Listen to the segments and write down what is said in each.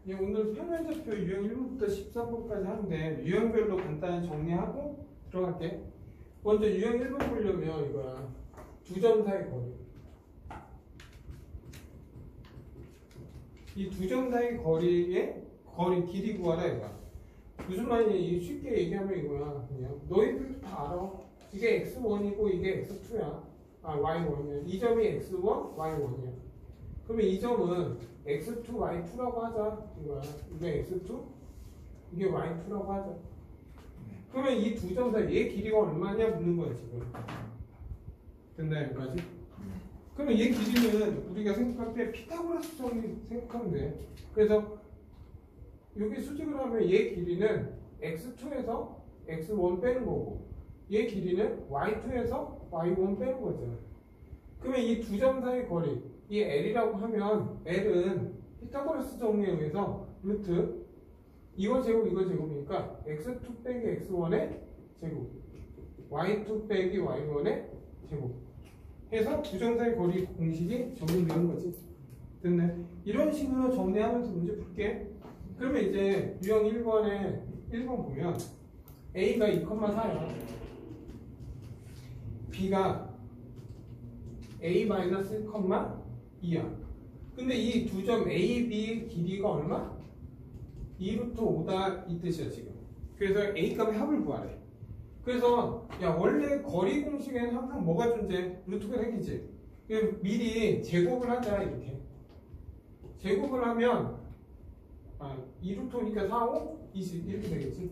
예, 오늘 평면좌표 유형 1번부터 13번까지 하는데 유형별로 간단히 정리하고 들어갈게. 먼저 유형 1번 보려면 이거야. 두 점 사이 거리. 이 두 점 사이 거리의 거리 길이 구하라 이거야. 무슨 말이냐? 쉽게 얘기하면 이거야. 그냥 너희들도 다 알아. 이게 x1이고 이게 x2야. 아, y1이야. 이 점이 x1, y1이야. 그러면 이 점은 x2, y2라고 하자. 이거야. 이게 x2, 이게 y2라고 하자. 그러면 이 두 점 사이 얘 길이가 얼마냐 묻는 거야 지금. 됐나 여기까지? 그러면 얘 길이는 우리가 생각할 때 피타고라스 정리 생각하면 돼. 그래서 여기 수직을 하면 얘 길이는 x2에서 x1 빼는 거고 얘 길이는 y2에서 y1 빼는 거잖아. 그러면 이 두 점 사이 거리 이 L이라고 하면 L은 피타고라스 정리에 의해서 루트 이거 제곱 이거 제곱이니까 x2 빼기 x1의 제곱 y2 빼기 y1의 제곱 해서 두 점 사이 거리 공식이 정리되는 거지. 됐네. 이런 식으로 정리하면서 문제 풀게. 그러면 이제 유형 1번에 1번 보면 A가 2,4야. B가 A-1,2야. 근데 이 두 점 A, B 길이가 얼마? 2루트 5다 이 뜻이야 지금. 그래서 A 값의 합을 구하래. 그래서 야 원래 거리 공식에는 항상 뭐가 존재? 루트가 생기지. 미리 제곱을 하자 이렇게. 제곱을 하면 2루트 5니까 4, 5, 20 이렇게 되겠지.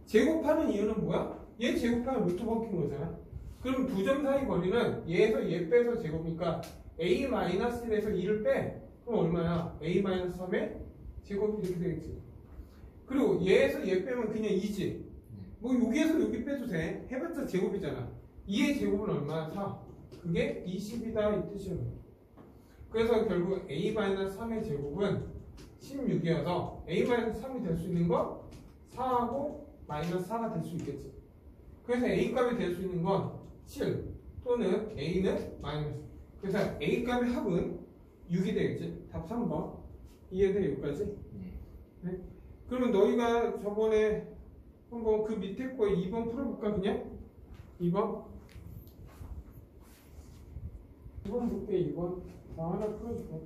제곱하는 이유는 뭐야? 얘 제곱하면 루트 바뀐 거잖아. 그럼 두 점 사이 거리는 얘에서 얘 빼서 제곱이니까 A-1에서 2를 빼. 그럼 얼마야? A-3의 제곱 이렇게 되겠지. 그리고 얘에서 얘 빼면 그냥 2지. 뭐 여기에서 여기 빼도 돼. 해봤자 제곱이잖아. 2의 제곱은 얼마야? 4. 그게 20이다 이 뜻이야. 그래서 결국 A-3의 제곱은 16이어서 A-3이 될 수 있는 거 4하고 마이너스 4가 될 수 있겠지. 그래서 A 값이 될 수 있는 건 7 또는 A는 마이너스. 그래서 A 값의 합은 6이 되겠지. 답 3번. 이해돼 여기까지? 네. 그러면 너희가 저번에 한번 그 밑에 거 2번 풀어볼까 그냥? 2번? 2번 볼게 2번. 나 하나 풀어줄게.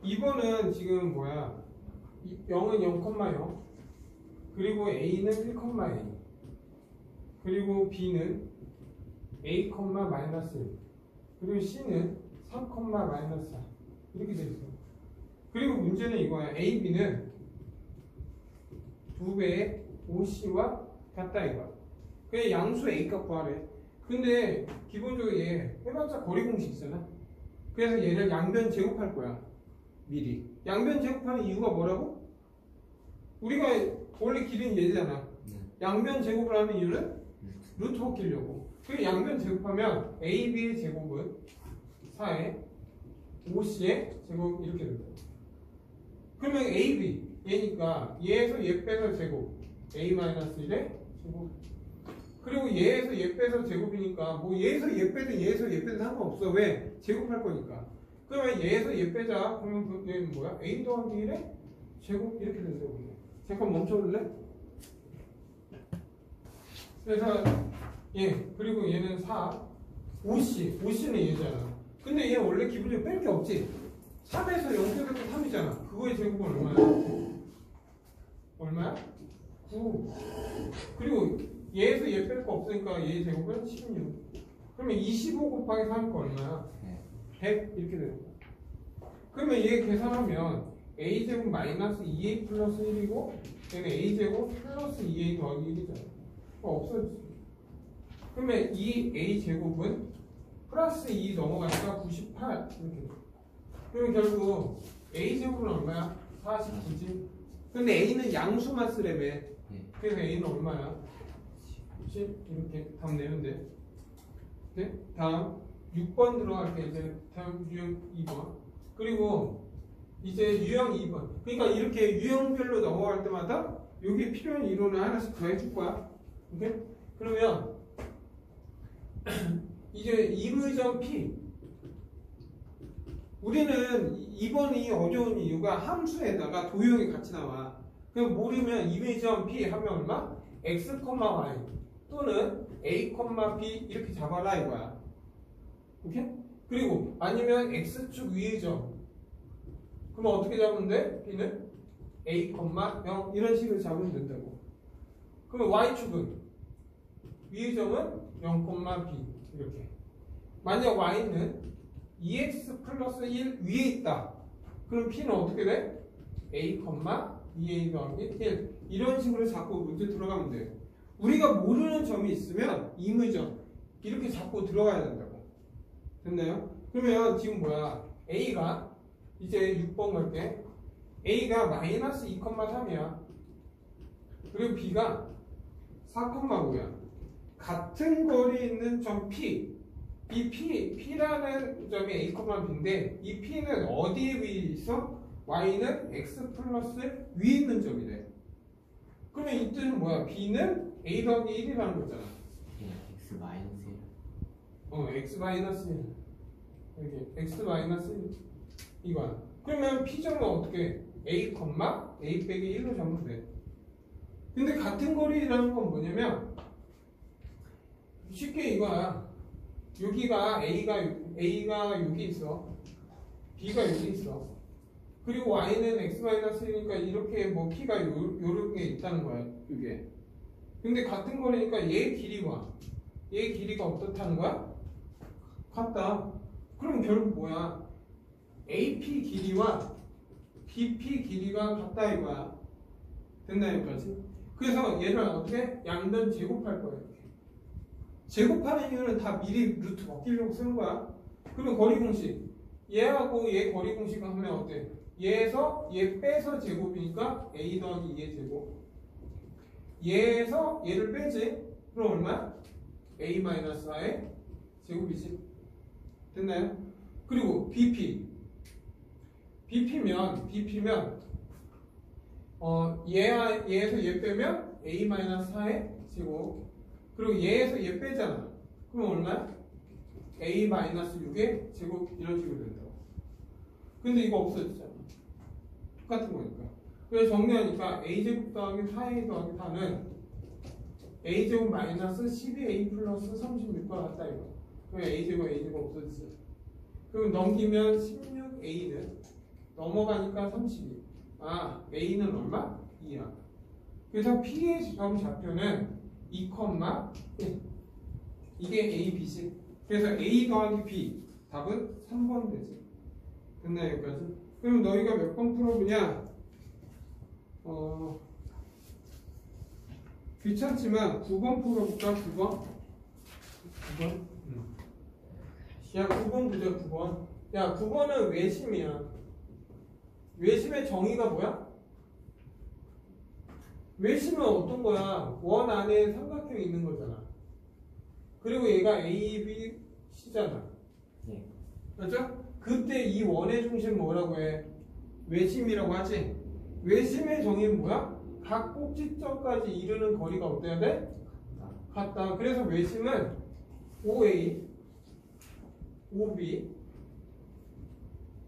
2번은 지금 뭐야? 0은 0,0 그리고 A는 1,A 그리고 B는 A, 마이너스 1 그리고 C는 3, 마이너스 4 이렇게 돼 있어. 그리고 문제는 이거야. A, B는 2배의 OC와 같다 이거야. 그냥 양수 A 값 구하래. 근데 기본적으로 얘 해봤자 거리 공식이잖아. 그래서 얘를 양변 제곱할 거야. 미리. 양변 제곱하는 이유가 뭐라고? 우리가 원래 길이는 얘잖아. 양변 제곱을 하는 이유는 루트 바뀌려고. 그 양변 제곱하면 AB의 제곱은 4에 OC의 제곱 이렇게 된다. 그러면 AB 얘니까 얘에서 얘 빼서 제곱 A-1의 제곱 그리고 얘에서 얘 빼서 제곱이니까 뭐 얘에서 얘 빼든 얘에서 얘 빼든 상관없어. 왜? 제곱할 거니까. 그러면 얘에서 얘 빼자. 그러면 얘는 뭐야? A 더하기 1의 제곱 이렇게 되죠. 잠깐 멈춰볼래? 그래서 그리고 얘는 4 OC는 얘잖아. 근데 얘 원래 기본적으로 뺄 게 없지. 3에서 0 빼고 3이잖아. 그거의 제곱은 얼마야? 얼마야? 9. 그리고 얘에서 얘 뺄 거 없으니까 얘의 제곱은 16. 그러면 25 곱하기 3이니까 얼마야? 100 이렇게 되는 거야. 그러면 얘 계산하면 a제곱 마이너스 2a 플러스 1이고 얘는 a제곱 플러스 2a 더하기 1이잖아. 없어지지. 그러면 이 a제곱은 플러스 2 넘어가니까 98 이렇게 돼. 그러면 결국 a제곱은 얼마야? 49지. 근데 a는 양수만 쓰려면 그래서 a는 얼마야? 10 이렇게 답 내면 돼. 네? 다음 6번 들어갈게. 이제 다음 유형 2번. 그리고 이제 유형 2번. 그러니까 이렇게 유형별로 넘어갈 때마다 여기 필요한 이론을 하나씩 더 해줄 거야. 오케이? 그러면 이제 임의점 P 우리는 이번이 어려운 이유가 함수에다가 도형이 같이 나와. 그럼 모르면 이미지원 P 하면 얼마? x, y 또는 a, b 이렇게 잡아라 이거야. 오케이? 그리고 아니면 x축 위의 점. 그럼 어떻게 잡으면 돼? P는 a, 0 이런 식으로 잡으면 된다고. 그러면 y축은 위의 점은 0, b 이렇게. 만약 y는 2x 플러스 1 위에 있다. 그럼 P는 어떻게 돼? a, 2a 더하기 1 이런 식으로 자꾸 문제 들어가면 돼요. 우리가 모르는 점이 있으면 이무점 이렇게 자꾸 들어가야 된다고. 됐나요? 그러면 지금 뭐야? A가 이제 6번 갈게. A가 마이너스 2,3이야. 그리고 B가 4,5야. 같은 거리에 있는 점 P. 이 P라는 점이 A, B인데 이 P는 어디에 위에 있어? Y는 X 플러스 위에 있는 점이 돼. 그러면 이 뜻은 뭐야? B는 A 더하기 1이라는 거잖아. x 마이너스 1. X 마이너스 1. 여기 X 마이너스 1 이거야. 그러면 P점은 어떻게? A, A 빼기 1로 잡으면 돼. 근데 같은 거리라는 건 뭐냐면 쉽게 이거야. 여기가 A가 여기 있어. B가 여기 있어. 그리고 Y는 X-1이니까 이렇게 뭐 P가 요렇게 있다는 거야. 이게. 근데 같은 거리니까 얘 길이가 어떻다는 거야? 같다. 그럼 결국 뭐야? AP 길이와 BP 길이가 같다 이거야. 됐나 여기까지? 그래서 얘를 어떻게? 양변 제곱할 거야. 이렇게. 제곱하는 이유는 다 미리 루트 벗기려고 쓰는 거야. 그러면 거리 공식. 얘하고 얘 거리 공식 하면 어때? 얘에서 얘 빼서 제곱이니까 A 더하기 2의 제곱. 얘에서 얘를 빼지. 그럼 얼마야? A-4의 제곱이지. 됐나요? 그리고 BP. BP면 얘에서 얘 빼면 A-4의 제곱. 그리고 얘에서 얘 빼잖아. 그럼 얼마야? A-6의 제곱 이런 식으로 된다고. 근데 이거 없어지잖아. 똑같은 거니까. 그래서 정리하니까 A제곱 더하기 4A 더하기 4는 A제곱 마이너스 12A 플러스 36과 같다 이거. 그럼 A제곱 없어지죠. 그럼 넘기면 16A는 넘어가니까 32. 아, A는 얼마? 2야. 그래서 P의 점 좌표는 2, 1. 이게 A, B지. 그래서 A 더하기 B. 답은 3번 되지. 됐나요, 여기까지? 그럼 너희가 몇 번 풀어보냐? 귀찮지만 9번 풀어볼까? 9번? 9번? 야, 9번 보자, 9번. 야, 9번은 외심이야. 외심의 정의가 뭐야? 외심은 어떤 거야? 원 안에 삼각형이 있는 거잖아. 그리고 얘가 A, B, C잖아. 네. 그렇죠? 그때 이 원의 중심 뭐라고 해? 외심이라고 하지? 외심의 정의는 뭐야? 각 꼭지점까지 이르는 거리가 어때야 돼? 같다. 그래서 외심은 OA, OB,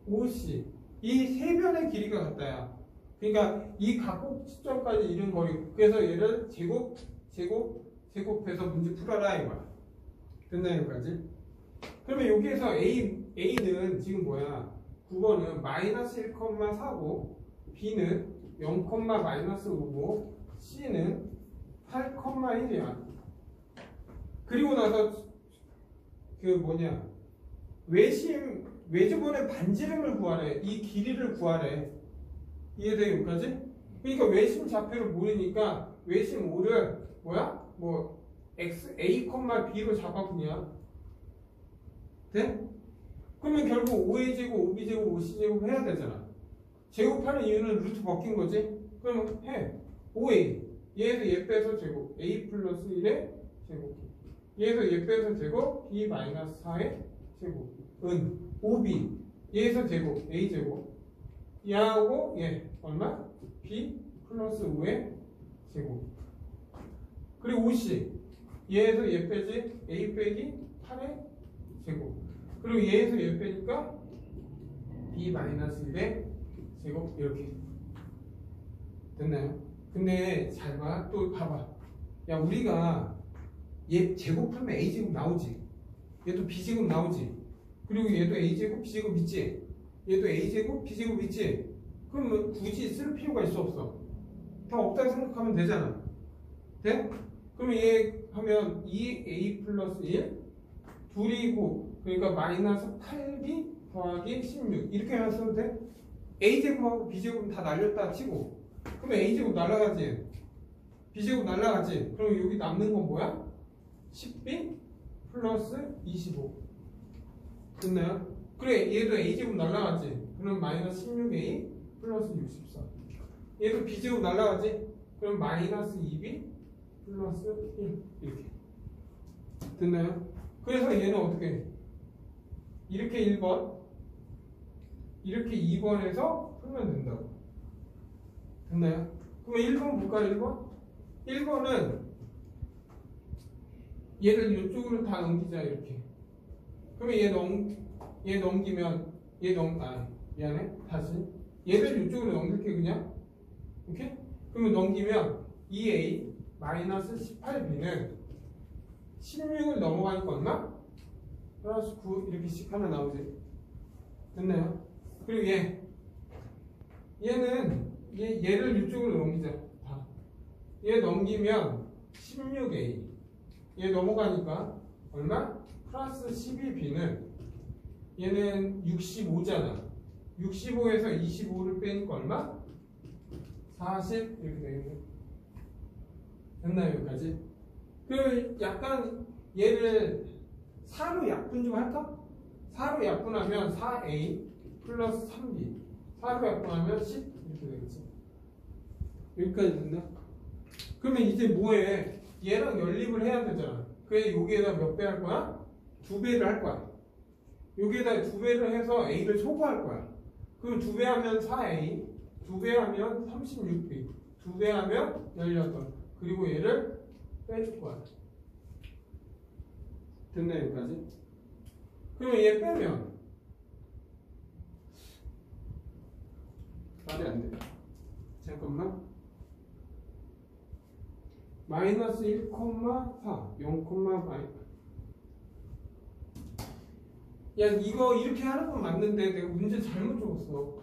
OC 이 세 변의 길이가 같다야. 그러니까 이 각 꼭지점까지 이른 거리. 그래서 얘를 제곱해서 문제 풀어라 이거야. 됐나 여기까지? 그러면 여기에서 A는 지금 뭐야? 9번은 마이너스 1,4고 B는 0, 마이너스 5고 C는 8,1이야. 그리고 나서 외주본의 반지름을 구하래. 이 길이를 구하래. 이해돼요 여기까지? 그러니까 외심 좌표를 모르니까 외심 5를 X, A, B로 잡아 그냥. 돼? 그러면 결국 5A 제곱, 5B 제곱, 5C 제곱 해야 되잖아. 제곱하는 이유는 루트 벗긴 거지? 그러면 해. 5A. 얘에서 얘 빼서 제곱. A 플러스 1의 제곱. 얘에서 얘 빼서 제곱. B 마이너스 4의 제곱. 5B. 얘에서 제곱. A 제곱. 얘하고 얘 얼마? B 플러스 5의 제곱. 그리고 5C. 얘에서 얘 빼지. A 빼기 8의 제곱. 그리고 얘에서 얘 빼니까 B 마이너스 1의 제곱 이렇게 됐나요? 근데 잘 봐. 또 봐봐. 야 우리가 얘 제곱 풀면 A제곱 나오지. 얘도 B제곱 나오지. 그리고 얘도 A제곱 B제곱 있지. 얘도 A제곱 B제곱 있지. 그러면 굳이 쓸 필요가 있어 없어? 다 없다고 생각하면 되잖아. 돼? 그러면 얘 하면 2A 플러스 1 둘이고 그러니까 마이너스 8B 더하기 16 이렇게 하나 써도 돼? A제곱하고 B제곱은 다 날렸다 치고 그러면 A제곱 날라가지 B제곱 날라가지 그럼 여기 남는 건 뭐야? 10B 플러스 25 됐나요? 그래 얘도 A제곱 날라가지 그럼 마이너스 16A 플러스 64 얘도 B제곱 날라가지 그럼 마이너스 2B 플러스 1 이렇게 됐나요? 그래서 얘는 어떻게 이렇게 1번 이렇게 2번에서 풀면 된다고 됐나요? 그러면 1번 볼까요? 1번은 얘를 이쪽으로 다 넘기자 이렇게 그러면 얘 넘기면 미안해 다시 얘를 이쪽으로 넘길게 그냥 오케이? 그러면 넘기면 2A 마이너스 18B는 16을 넘어가니까 얼마? 플러스 9 이렇게씩 하나 나오지 됐나요? 그리고 얘를 이쪽으로 넘기자 다. 얘 넘기면 16A 얘 넘어가니까 얼마? 플러스 12B는 얘는 65잖아 65에서 25를 빼니까 얼마? 40 이렇게 되겠네 됐나요 여기까지? 그 약간 얘를 4로 약분 좀 할까? 4로 약분하면 4A 플러스 3B 4로 약분하면 10 이렇게 되겠지 여기까지 됐나? 그러면 이제 뭐해? 얘랑 연립을 해야 되잖아 그래 여기에다 몇 배 할 거야? 2배를 할 거야 여기에다 2배를 해서 A를 소거할 거야 그럼 2배 하면 4A 2배 하면 36B 2배 하면 16 그리고 얘를 빼줄 거야 됐나 여기까지? 그러면 얘 빼면 말이 안 돼. 잠깐만. 마이너스 1,4 0, 야 이거 이렇게 하는 건 맞는데 내가 문제 잘못 적었어.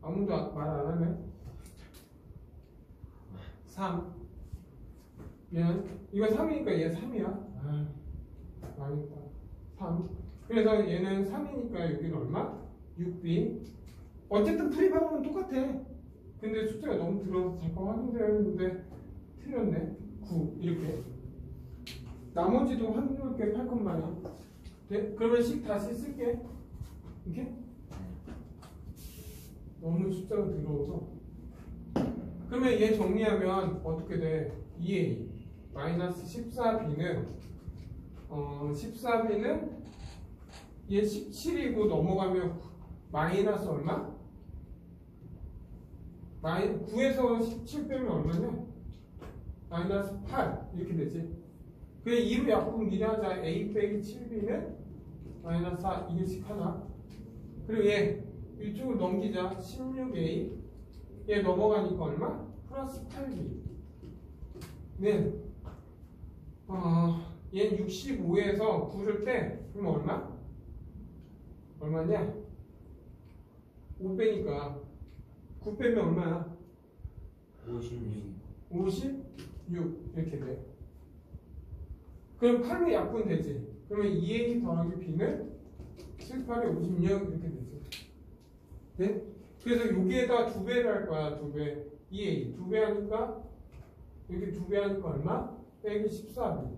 아무도 말 안 하네. 3 미안 이거 3이니까 얘 3이야 망했다 3 그래서 얘는 3이니까 여기는 얼마? 6B 어쨌든 풀이 방법은 똑같아 근데 숫자가 너무 들어서 잠깐 확인되어 있는데 틀렸네 9 이렇게 나머지도 확인할게 8컷만이 네? 그러면 식 다시 쓸게 이렇게 너무 숫자가 들어오서 그러면 얘 정리하면 어떻게 돼? 2A 마이너스 14B는 14B는 얘 17이고 넘어가면 마이너스 얼마? 9에서 17 빼면 얼마냐? 마이너스 8 이렇게 되지 그래 2로 약분 미리 하자 A 빼기 7B는 마이너스 4 이게씩 하나 그리고 얘 이쪽으로 넘기자 16A 얘 넘어가니까 얼마? 플러스 8B 는 얘는 65에서 9를 빼 그러면 얼마? 얼마냐? 5 빼니까 9 빼면 얼마야? 56 이렇게 돼 그럼 8로 약분 되지 그러면 2A 더하기 B는 7, 8에 56 이렇게 되지 네? 그래서 여기에다 2배를 할 거야 2배 2A 2배 하니까 여기 2배 하니까 얼마? 빼기 14B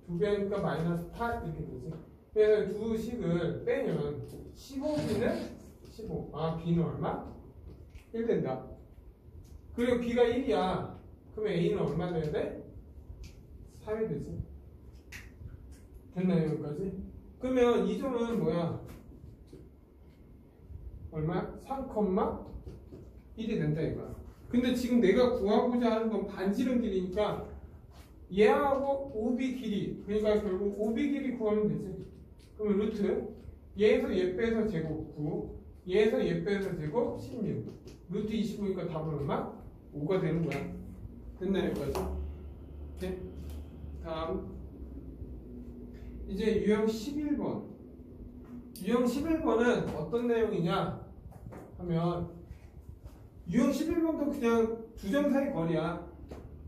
2배 하니까 마이너스 8 이렇게 되지 그래서 두 식을 빼면 15B는 15 B는 얼마? 1 된다 그리고 B가 1이야 그러면 A는 얼마 돼야 돼? 3이 되지 됐나요 여기까지? 그러면 이 점은 뭐야? 얼마? 3,1이 된다 이거야 근데 지금 내가 구하고자 하는 건 반지름 길이니까 얘하고 OB 길이 그러니까 결국 OB 길이 구하면 되지 그러면 루트 얘에서 얘 빼서 제곱 9 얘에서 얘 빼서 제곱 16. 루트 25니까 답은 얼마? 5가 되는 거야. 됐나 여기까지? 오케이. 다음 이제 유형 11번. 유형 11번은 어떤 내용이냐 하면 유형 11번도 그냥 두 점 사이 거리야.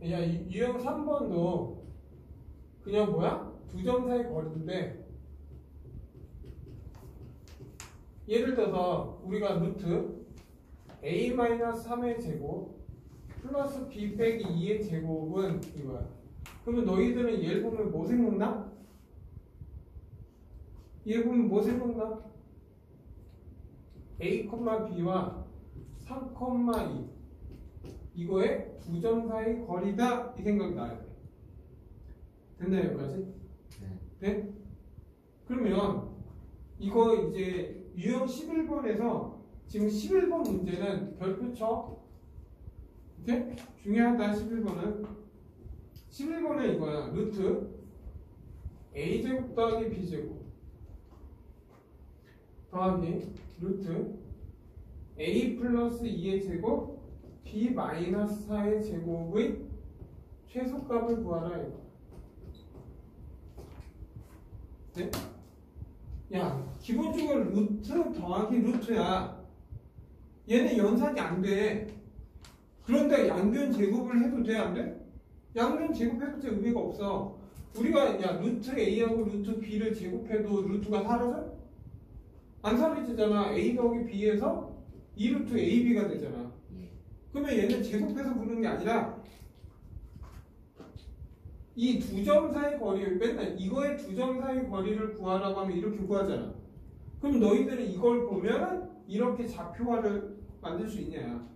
야, 유형 3번도 그냥 뭐야? 두 점 사이 거리인데 예를 들어서 우리가 루트 a-3의 제곱 플러스 b 빼기 2의 제곱은 이거야. 그러면 너희들은 얘를 보면 뭐 생각나? 얘 보면 뭐 생각나? a, b와 3, 2 이거의 두 점 사이 거리다 이 생각이 나야 돼. 됐나요 여기까지? 네? 그러면 이거 이제 유형 11번에서 지금 11번 문제는 별표 쳐. 오케이? 중요하다 11번은. 11번은 이거야. 루트 a제곱 더하기 b제곱 더하기 루트 a 플러스 2의 제곱 b 마이너스 4의 제곱의 최소값을 구하라 이거. 네? 야, 기본적으로 루트 더하기 루트야. 얘는 연산이 안 돼. 그런데 양변 제곱을 해도 돼, 안 돼? 양변 제곱해도 돼, 의미가 없어. 우리가 야 루트 a하고 루트 b를 제곱해도 루트가 사라져? 안 사라지잖아. a 더하기 b에서 2루트 ab가 되잖아. 그러면 얘는 제곱해서 부르는 게 아니라 이 두 점 사이 거리, 맨날 이거의 두 점 사이 거리를 구하라고 하면 이렇게 구하잖아. 그럼 너희들은 이걸 보면 이렇게 좌표화를 만들 수 있냐.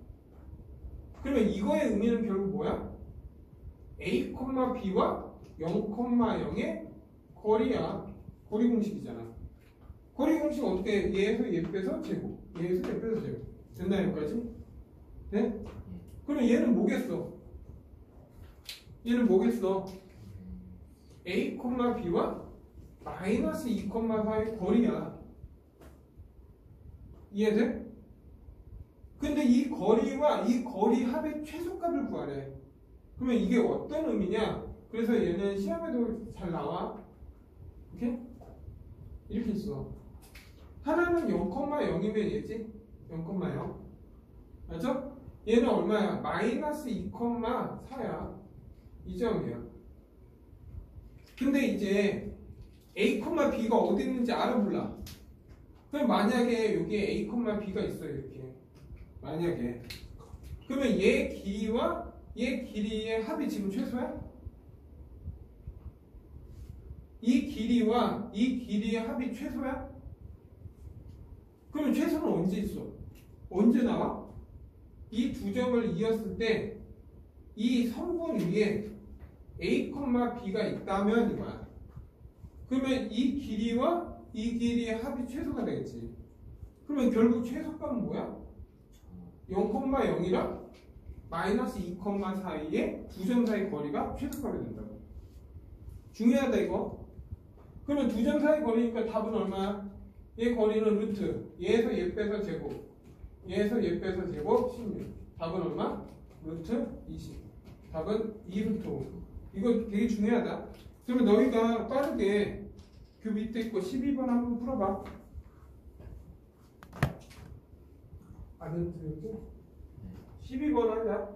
그러면 이거의 의미는 결국 뭐야? a, b와 0,0의 거리야. 거리 공식이잖아. 거리 공식 어떻게 해? 얘에서 얘 빼서 제곱, 얘에서 얘 빼서 제곱. 됐나 여기까지? 네? 그럼 얘는 뭐겠어? 얘는 뭐겠어? a, b와 마이너스 2,4의 거리야. 이해돼? 근데 이 거리와 이 거리 합의 최소값을 구하래. 그러면 이게 어떤 의미냐? 그래서 얘는 시험에도 잘 나와. 이렇게? 이렇게 있어. 하나는 0,0이면 얘지? 0,0. 맞죠? 얘는 얼마야? 마이너스 2,4야. 이 점이야. 근데 이제 a, b가 어디 있는지 알아 몰라? 그럼 만약에 여기에 a, b가 있어요. 이렇게. 만약에. 그러면 얘 길이와 얘 길이의 합이 지금 최소야? 이 길이와 이 길이의 합이 최소야? 그러면 최소는 언제 있어? 언제 나와? 이 두 점을 이었을 때 이 선분 위에 a, b가 있다면 이거야. 그러면 이 길이와 이 길이의 합이 최소가 되겠지. 그러면 결국 최소값은 뭐야? 0,0이랑 마이너스 2,4 사이의 두 점 사이 거리가 최소값이 된다고. 중요하다 이거. 그러면 두 점 사이 거리니까 답은 얼마야? 얘 거리는 루트 얘에서 얘 빼서 제곱 얘에서 얘 빼서 제곱 16. 답은 얼마? 루트 20. 답은 2루트 5. 이거 되게 중요하다. 그러면 너희가 빠르게 그 밑에 있고 12번 한번 풀어봐. 안 들었지? 12번 하자.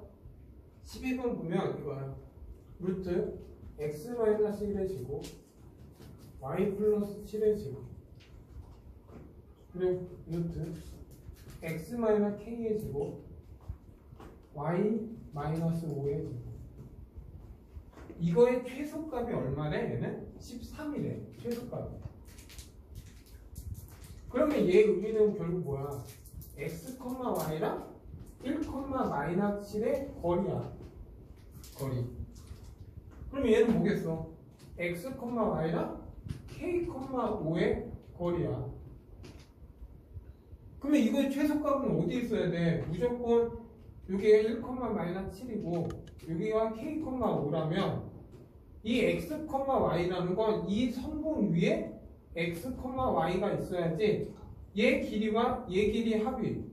12번 보면 이거야. 루트 x-1의 제곱 y 플러스 7의 제곱 그리고 루트 x-k의 제곱 y 마이너스 5의 제곱. 이거의 최소값이 얼마래? 얘는 13이래. 최소값이. 그러면 얘 의미는 결국 뭐야? x, y랑 1,-7의 거리야. 거리. 그럼 얘는 뭐겠어? x, y랑 k,5의 거리야. 그러면 이거의 최소값은 어디 있어야 돼? 무조건 여기가 1,-7이고 여기가 k,5라면 이 x, y라는 건 이 선분 위에 x, y가 있어야지 얘 길이와 얘 길이 합이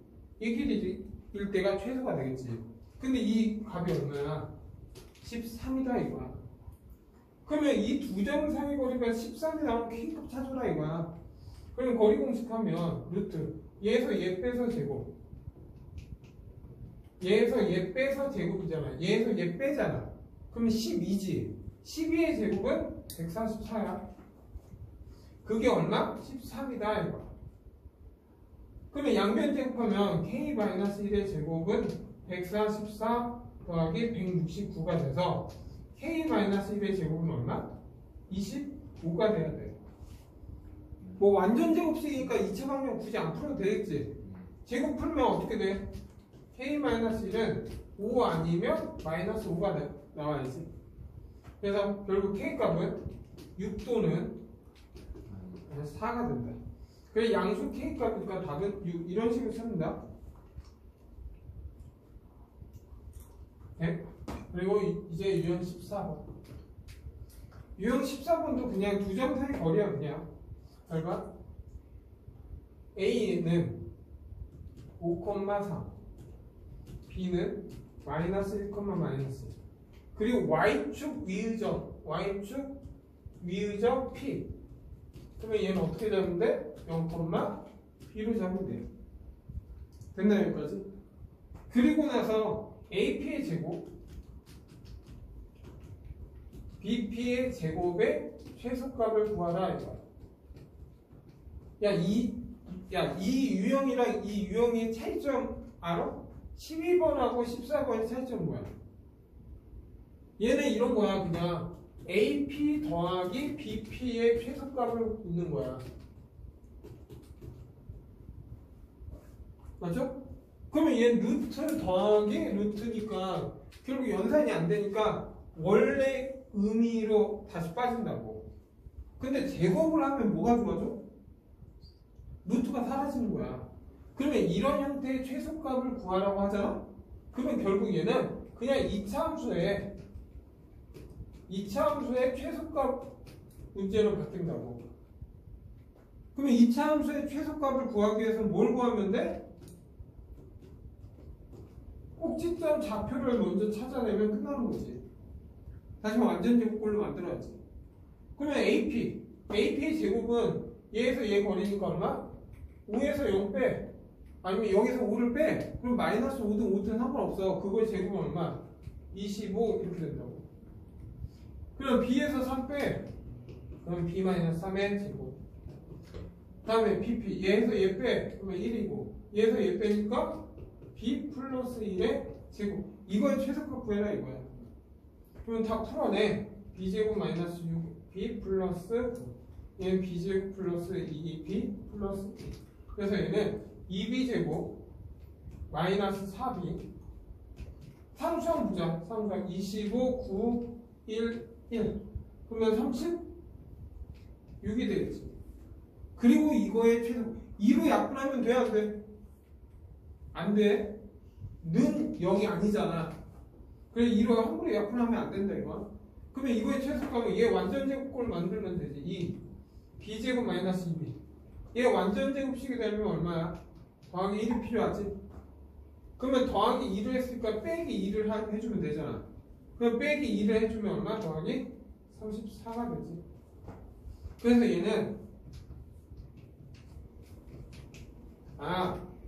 얘 길이일 때가 최소가 되겠지. 근데 이 값이 얼마야? 13이다 이거야. 그러면 이 두 점 사이 거리가 13이 나오면 K값 찾아라 이거야. 그럼 거리 공식하면 루트 얘에서 얘 빼서 제곱, 얘에서 얘 빼서 제곱이잖아. 얘에서 얘 빼잖아. 그럼 12지. 12의 제곱은 144야. 그게 얼마? 13이다 이거. 그러면 양변 제곱하면 K-1의 제곱은 144 더하기 169가 돼서 K-1의 제곱은 얼마? 25가 돼야 돼. 뭐 완전 제곱식이니까 2차 방정 굳이 안 풀어도 되겠지. 제곱 풀면 어떻게 돼? K-1은 5 아니면 마이너스 5가 나와야지. 그래서 결국 K값은 6 또는 4가 된다. 그래서 양수 K값이니까 답은 6 이런 식으로 씁니다. 네? 그리고 이제 유형 14번. 유형 14번도 그냥 두 점 사이 거리야 그냥. 잘 봐. A는 5,3 B는 마이너스 1, 마이너스 1. 그리고 Y축 위의적 P. 그러면 얘는 어떻게 잡으면 돼? 0, B로 잡으면 돼. 됐나요 여기까지? 그리고 나서 AP의 제곱 BP의 제곱의 최소값을 구하라 이거야. 이 유형이랑 이 유형의 차이점 알아? 12번하고 14번의 차이점 뭐야? 얘는 이런 거야. 그냥 AP 더하기 BP의 최소값을 묻는 거야. 맞죠? 그러면 얘는 루트 더하기 루트니까 결국 연산이 안 되니까 원래 의미로 다시 빠진다고. 근데 제곱을 하면 뭐가 좋아져? 루트가 사라지는 거야. 그러면 이런 형태의 최소값을 구하라고 하잖아? 그러면 결국 얘는 그냥 2차 함수의 최소값 문제로 바뀐다고. 그러면 2차 함수의 최소값을 구하기 위해서는 뭘 구하면 돼? 꼭지점 좌표를 먼저 찾아내면 끝나는 거지. 다시 완전 제곱꼴로 만들어야지. 그러면 AP의 제곱은 얘에서 얘 거리니까 얼마? 5에서 0 빼. 아니면 0에서 5를 빼. 그럼 마이너스 5든 5든 상관없어. 그거의 제곱은 얼마? 25 이렇게 된다고. 그럼 B에서 3 빼. 그럼 B-3의 제곱. 다음에 BP. 얘에서 얘 빼. 그러면 1이고. 얘에서 얘 빼니까 B 플러스 1의 제곱. 이거의 최소값 구해라 이거야. 그럼 다 풀어내. B제곱 마이너스 6. B 플러스 9. 얘는 B제곱 플러스 2B 플러스 2. 그래서 얘는 2B제곱 마이너스 4B. 상수 한번 보자. 상수 25, 9, 1, 1. 그러면 36이 되겠지. 그리고 이거의 최소 2로 약분하면 돼, 안 돼? 안 돼. 는 0이 아니잖아. 그래 2로 함부로 약분하면 안 된다 이거. 그러면 이거의 최소값은 얘 완전 제곱꼴 만들면 되지. 2 B제곱 마이너스 2B. 얘 완전 제곱식이 되면 얼마야? 더하기 1이 필요하지. 그러면 더하기 2를 했으니까 빼기 2를 해주면 되잖아. 그럼 빼기 2를 해주면 얼마? 더하기 34가 되지. 그래서 얘는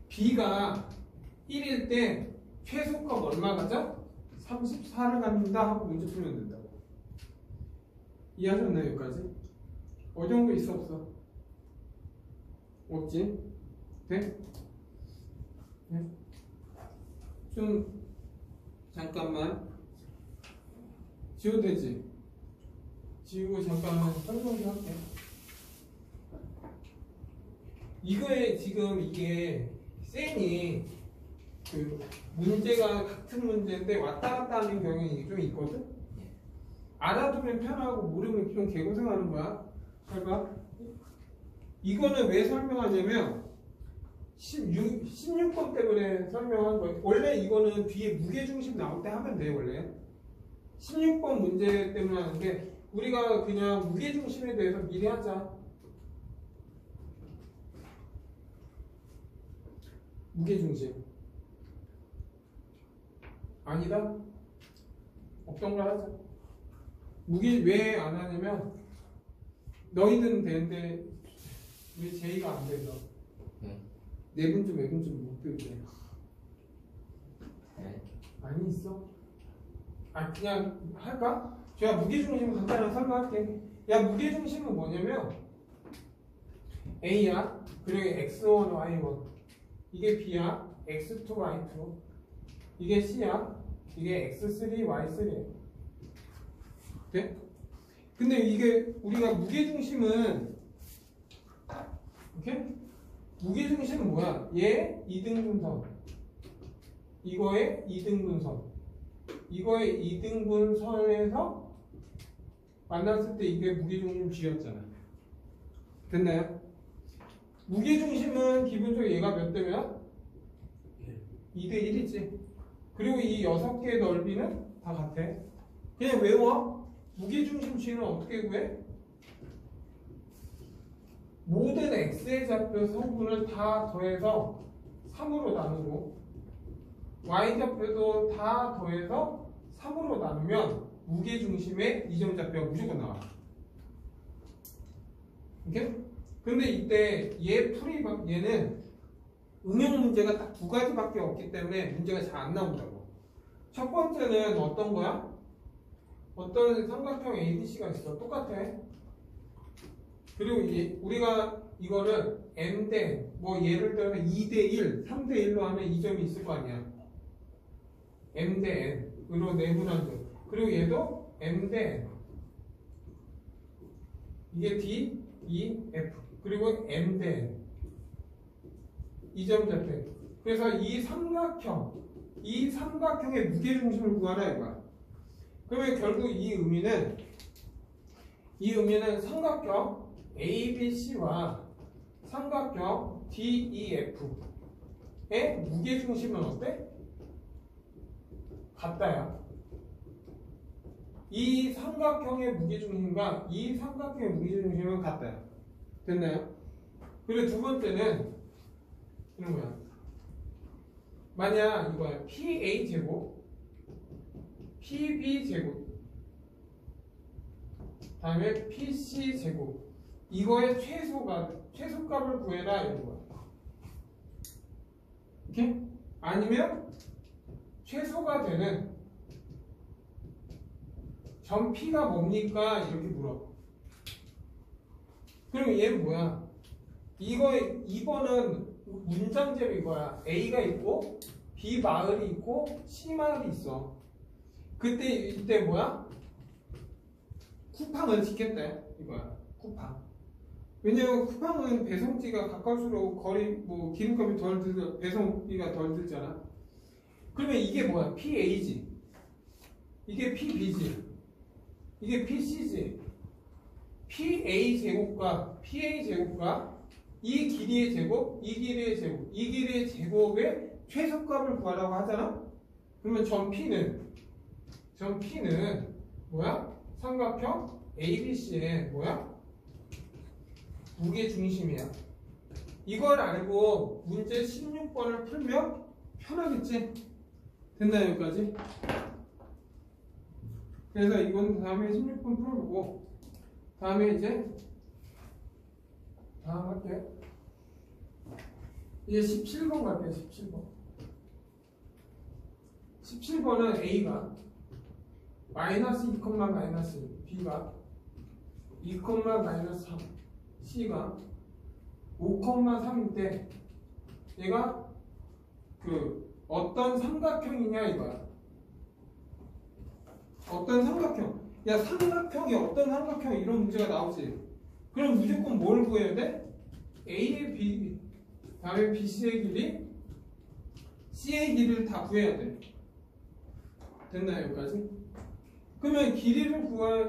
B가 1일 때 최소값 얼마 가져? 34를 갖는다 하고 문제 풀면 된다고. 이해하셨나요 여기까지? 어려운 거 있어 없어? 없지? 돼? 네? 좀 잠깐만 지워도 되지? 지우고 잠깐만 설명 좀 할게. 이거에 지금 이게 쌤이 그 문제가 같은 문제인데 왔다 갔다 하는 경향이 좀 있거든? 알아두면 편하고 모르면 좀 개고생하는 거야. 잘 봐. 이거는 왜 설명하냐면 16번 때문에 설명한 거예요. 원래 이거는 뒤에 무게중심 나올 때 하면 돼 원래. 16번 문제 때문에 하는데 우리가 그냥 무게중심에 대해서 미리 하자. 무게중심. 아니다? 없던 걸 하자. 무게 왜 안 하냐면 너희들은 되는데 우리 제이가 안 돼서 네. 내분좀 외분좀 못 배우게. 네. 많이 있어? 아 그냥 할까? 제가 무게중심 간단하게 설명할게. 야 무게중심은 뭐냐면 A야 그리고 X1, Y1 이게 B야 X2, Y2 이게 C야 이게 X3, Y3야. 네? 근데 이게 우리가 무게중심은 오케이? 무게중심은 뭐야? 얘 2등분선 이거의 2등분선 이거의 2등분선에서 만났을 때 이게 무게중심 G였잖아. 됐나요? 무게중심은 기본적으로 얘가 몇 대 몇? 2대 1이지. 그리고 이 6개의 넓이는 다 같아. 그냥 외워. 무게중심 G는 어떻게 구해? 모든 X의 좌표 성분을 다 더해서 3으로 나누고 Y좌표도 다 더해서 3으로 나누면 무게중심의 이점 좌표가 무조건 나와. 오케이? 근데 이때 얘는 응용 문제가 딱 2가지밖에 없기 때문에 문제가 잘 안 나온다고. 첫 번째는 어떤 거야? 어떤 삼각형 ABC가 있어. 똑같아. 그리고 우리가 이거를 m 대 뭐 예를 들어서 2대 1, 3대 1로 하면 이 점이 있을 거 아니야. m 대 n으로 내분한 점. 그리고 얘도 m 대 n. 이게 D, E, F. 그리고 m 대 n. 이 점 좌표. 그래서 이 삼각형의 무게중심을 구하라 이거야. 그러면 결국 이 의미는 삼각형 ABC와 삼각형 DEF의 무게중심은 어때? 같다야. 이 삼각형의 무게중심과 이 삼각형의 무게중심은 같다야. 됐나요? 그리고 두 번째는 이런 거야. 만약 이거야. PA 제곱, PB 제곱, 다음에 PC 제곱. 이거의 최소값을 구해라 이런 거야. 이렇게? 아니면 최소가 되는 점 P가 뭡니까? 이렇게 물어. 그럼 얘는 뭐야? 2번은 문장제로 이거야. A가 있고 B 마을이 있고 C 마을이 있어. 이때 뭐야? 쿠팡을 짓겠대 이거야. 쿠팡. 왜냐면 쿠팡은 배송지가 가까울수록 기름값이 덜 들고 배송비가 덜 들잖아. 그러면 이게 뭐야? PA지. 이게 PB지. 이게 PC지. PA 제곱과 PA 제곱과 이 길이의 제곱, 이 길이의 제곱, 이 길이의 제곱의 최소값을 구하라고 하잖아. 그러면 점 P는 뭐야? 삼각형 ABC의 뭐야? 무게중심이야. 이걸 알고 문제 16번을 풀면 편하겠지? 됐나요? 여기까지? 그래서 이건 다음에 16번 풀어보고 다음에 이제 다음 할게요. 이제 17번 갈게요. 17번은 A가 마이너스 2, 마이너스 1, B가 2, 마이너스 3, C가 5, 3인데 얘가 어떤 삼각형이냐 이거야. 어떤 삼각형? 야 삼각형이 어떤 삼각형 이런 문제가 나오지. 그럼 무조건 뭘 구해야 돼? A의 B, 다음에 BC의 길이, C의 길이를 다 구해야 돼. 됐나요 여기까지? 그러면 길이를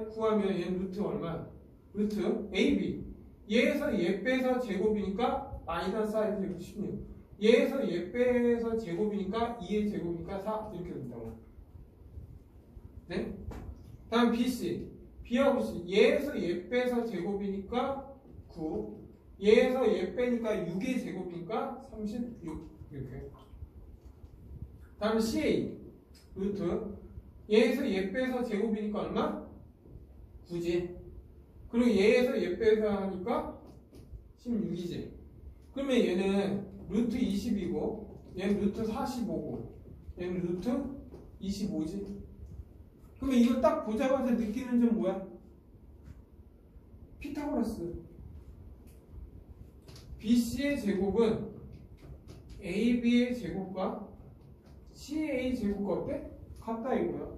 구하면 얘는 루트 얼마? 루트 AB. 얘에서 얘 빼서 제곱이니까 마이너스 4의 제곱 16. 얘에서 얘 빼서 제곱이니까 2의 제곱이니까 4 이렇게 된다고. 네? 다음 BC. B하고 C. 얘에서 얘 빼서 제곱이니까 9. 얘에서 얘 빼니까 6의 제곱이니까 36. 이렇게. 다음 CA 루트 얘에서 얘 빼서 제곱이니까 얼마? 9지. 그리고 얘에서 얘 빼서 하니까 16이지. 그러면 얘는 루트 20이고 얘는 루트 45고 얘는 루트 25지. 그러면 이걸 딱 보자마자 느끼는 점 뭐야? 피타고라스. BC의 제곱은 AB의 제곱과 CA 제곱과 어때? 같다 이거야.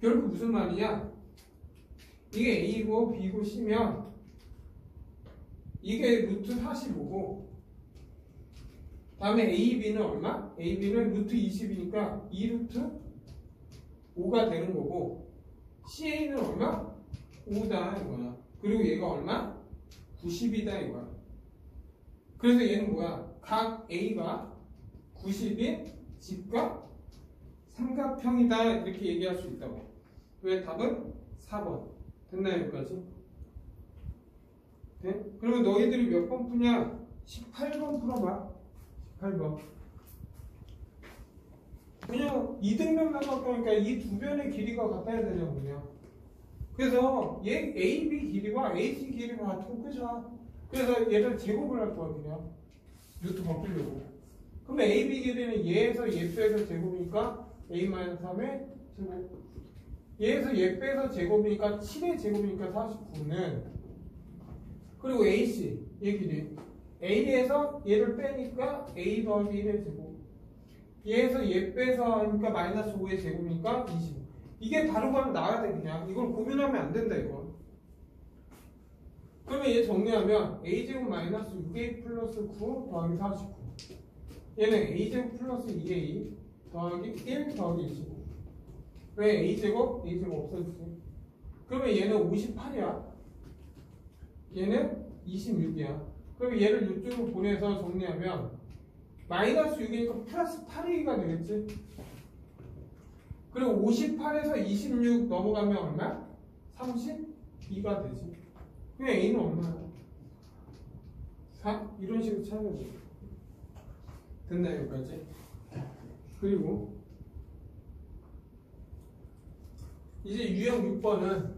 결국 무슨 말이냐? 이게 A고 B고 C면 이게 루트 45고 다음에 AB는 얼마? AB는 루트 20이니까 2루트 5가 되는 거고 CA는 얼마? 5다 이거야. 그리고 얘가 얼마? 90이다 이거야. 그래서 얘는 뭐야? 각 A가 90인 직각 삼각형이다 이렇게 얘기할 수 있다고. 왜? 답은 4번. 됐나요 여기까지? 네? 그러면 너희들이 몇 번 푸냐? 18번 풀어봐. 18번. 그냥 이등변 삼각형이니까 이 두 변의 길이가 같아야 되냐고 그냥. 그래서 얘 AB 길이와 AC 길이가 같은 거 끝이야. 그래서 얘를 제곱을 할 거야 그냥. 루트 바꾸려고. 그러면 AB 길이는 얘에서 얘 빼서 제곱이니까 A-3의 제곱. 얘에서 얘 빼서 제곱이니까 7의 제곱이니까 49는 그리고 AC 얘 길이 A에서 얘를 빼니까 A 더하기 1의 제곱. 얘에서 얘 빼서 하니까 마이너스 5의 제곱이니까 20. 이게 바로바로 나와야 돼 그냥. 이걸 고민하면 안 된다 이거. 그러면 얘 정리하면 A제곱 마이너스 6A 플러스 9 더하기 49. 얘는 A제곱 플러스 2A 더하기 1 더하기 25. 왜? A제곱? A제곱 없어지지. 그러면 얘는 58이야. 얘는 26이야. 그럼 얘를 이쪽으로 보내서 정리하면 마이너스 6이니까 플러스 8이가 되겠지. 그리고 58에서 26 넘어가면 얼마? 32가 되지. 그럼 A는 얼마야? 4? 이런 식으로 찾아야 돼. 됐나요 여기까지? 그리고 이제 유형 6번은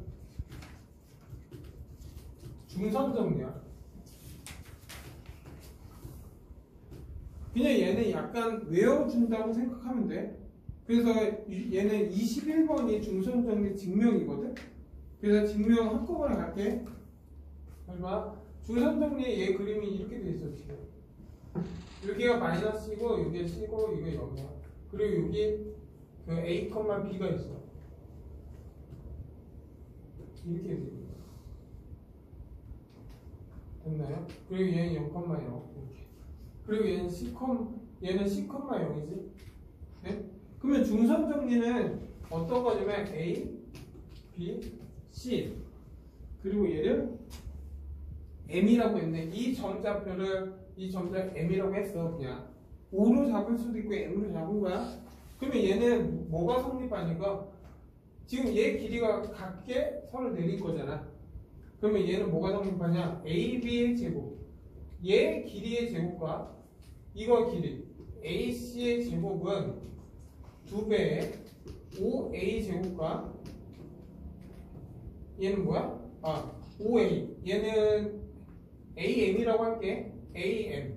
중선 정리야. 그냥 얘는 약간 외워준다고 생각하면 돼. 그래서 얘는 21번이 중선 정리 증명이거든. 그래서 증명 한꺼번에 갈게. 잘 봐. 중선 정리의 얘 그림이 이렇게 돼 있어 지금. 여기가 마이너스이고 여기가 C고 이거 0이야. 그리고 여기 그 A, B가 있어. 이렇게 돼 있는 거야. 됐나요? 그리고 얘는 0,0 이렇게. 그리고 얘는 C,0이지. 네? 그러면 중선 정리는 어떤 거냐면 A, B, C 그리고 얘를 M이라고 했네. 이 점자표를 이 점자 M이라고 했어. 그냥 O로 잡을 수도 있고 M으로 잡은 거야. 그러면 얘는 뭐가 성립하니까 지금 얘 길이가 같게 선을 내린 거잖아. 그러면 얘는 뭐가 성립하냐? AB의 제곱 얘 길이의 제곱과 이거 길이 AC의 제곱은 2배의 5A 제곱과 얘는 뭐야? 5A 얘는 AM이라고 할게. AM의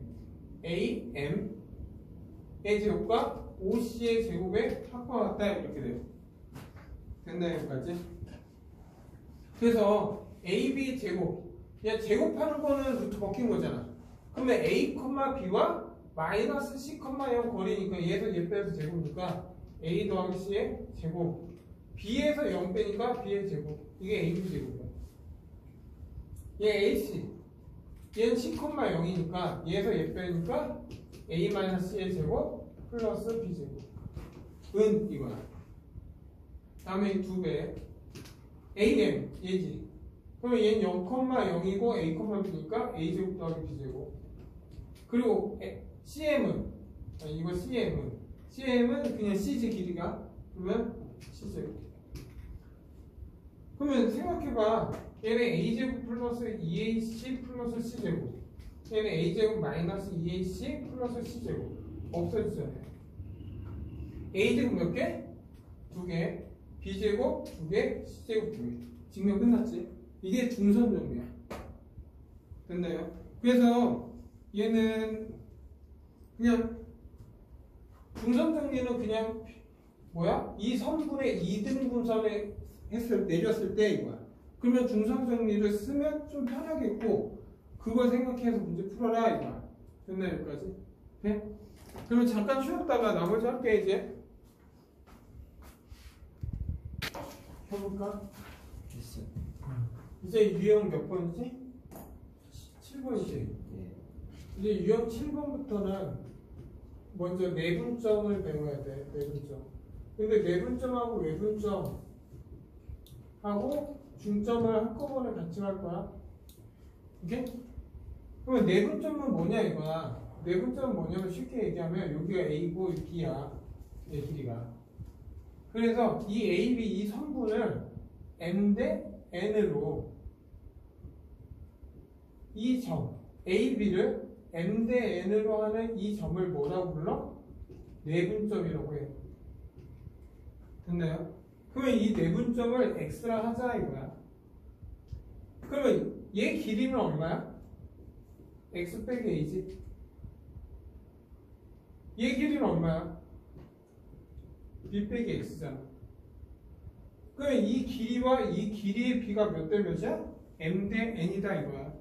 제곱과 OC의 제곱의 합과 같다 이렇게 돼요. 됐나요 여기까지? 그래서 AB 제곱 그냥 제곱하는 거는 루트 벗긴 거잖아. 그러면 A, B와 마이너스 C, 0 거리니까 얘에서 얘 빼서 제곱이니까 A 더하기 C의 제곱 B에서 0 빼니까 B의 제곱 이게 AB 제곱이야. 얘 AC 얘는 C, 0이니까 얘에서 얘 빼니까 A-C의 제곱 플러스 B 제곱 은 이거야. 다음에 이 2배 AM 얘지. 그러면 얘는 0,0이고 A, B니까 A 제곱 더하기 B 제곱. 그리고 CM은 이거 CM은 그냥 CG 길이가 그러면 C 제곱. 그러면 생각해봐. 얘는 A 제곱 플러스 2AC 플러스 C 제곱. 얘는 a제곱 마이너스 2ac 플러스 c제곱 없어지잖아요. a제곱 몇 개? 2개. b제곱 2개, c제곱 2개. 증명 끝났지? 이게 중선 정리야. 됐나요? 그래서 얘는 그냥 중선 정리는 그냥 뭐야? 이 선분의 2등분선에 내렸을 때 이거야. 그러면 중선 정리를 쓰면 좀 편하겠고 그걸 생각해서 문제 풀어라 이거야. 됐나요? 여기까지? 네? 그러면 잠깐 쉬었다가 나머지 할게 이제. 해볼까? 됐어. 이제 유형 몇 번이지? 7번이지? 네. 이제 유형 7번부터는 먼저 내분점을 배워야 돼. 내분점. 근데 내분점하고 외분점하고 중점을 한꺼번에 같이 할 거야. 오케이? 그러면 내분점은 뭐냐 이거야. 내분점은 뭐냐면 쉽게 얘기하면 여기가 A고 B야. 얘 길이가. 그래서 이 A, B 이 선분을 M 대 N으로 이 점 A, B를 M 대 N으로 하는 이 점을 뭐라고 불러? 내분점이라고 해. 됐나요? 그러면 이 내분점을 X라 하자 이거야. 그러면 얘 길이는 얼마야? X 빼기 A지. 얘 길이는 얼마야? B 빼기 X잖아. 그러면 이 길이와 이 길이의 B가 몇 대 몇이야? M 대 N이다 이거야.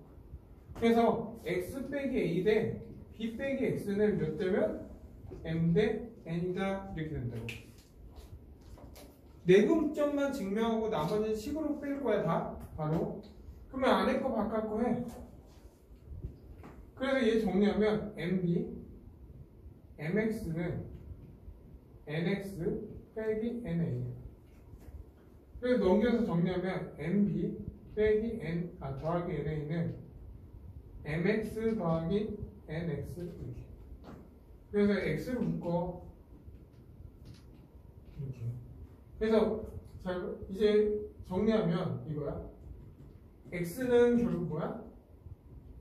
그래서 X 빼기 A 대 B 빼기 X는 몇 대면? M 대 N이다 이렇게 된다고. 내분점만 증명하고 나머지는 식으로 뺄 거야 다 바로. 그러면 안에 거 바깥 거 해. 그래서 얘 정리하면 MB MX는 NX 빼기 NA. 그래서 넘겨서 정리하면 MB 빼기 더하기 NA는 MX 더하기 NX 이렇게. 그래서 X를 묶어 이렇게. 그래서 자 이제 정리하면 이거야. X는 결국 뭐야?